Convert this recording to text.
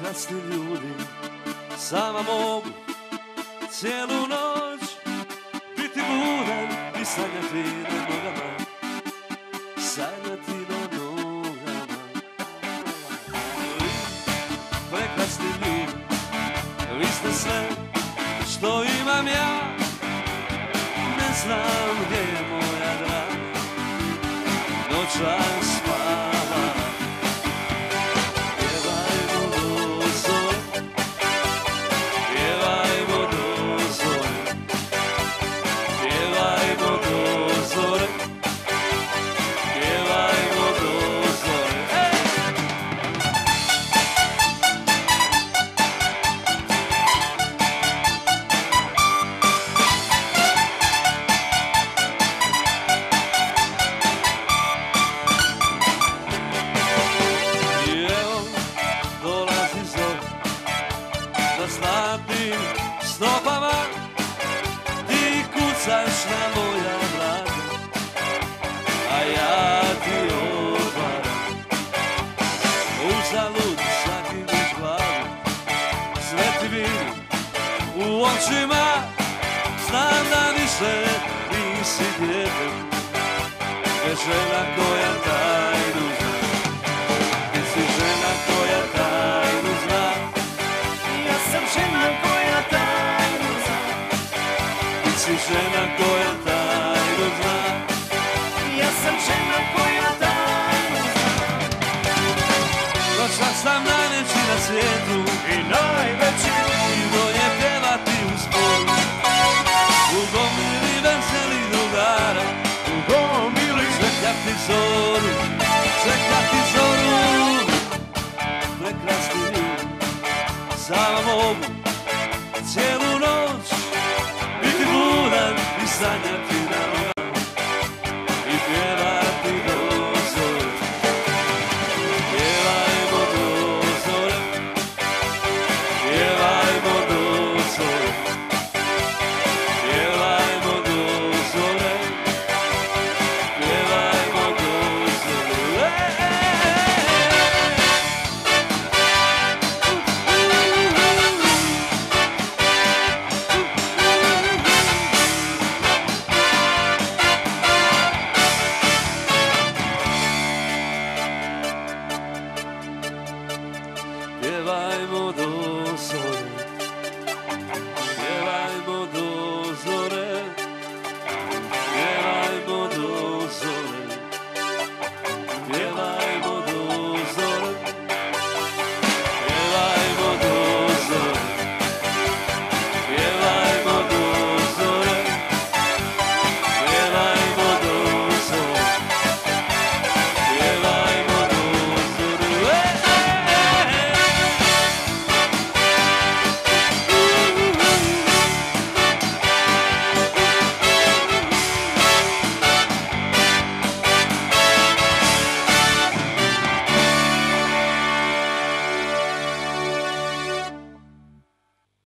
prekrasni ljudi, sama mogu cijelu noć biti budan i sanjati na nogama, sanjati na nogama. Vi, prekrasni ljudi, vi ste sve što imam ja, ne znam gdje je moja draga, noćas spava. Pjevajmo do zore, pjevajmo do zore, pjevajmo do zore, pjevajmo do zore. I evo dolazi zor, da zlatnim stopama ti kucaš na moja vrata, a ja ti otvaram. Uzalud sakineš glavu, sve ti vidim u očima, znam da više nisi dijete, je žena koja tajnu zna. Ti si žena koja tajnu zna. Ja sam žena koja tajnu zna. Ti si žena koja tajnu zna. Ja sam žena koja tajnu zna. Došla sam najveći na svijetu I najveći i volje pjevati u sporu, u gomili veselih drugara, u gomili čekati zoru, čekati zoru. Prekrasni ljudi, sama mogu cijelu noć biti budan i sanjati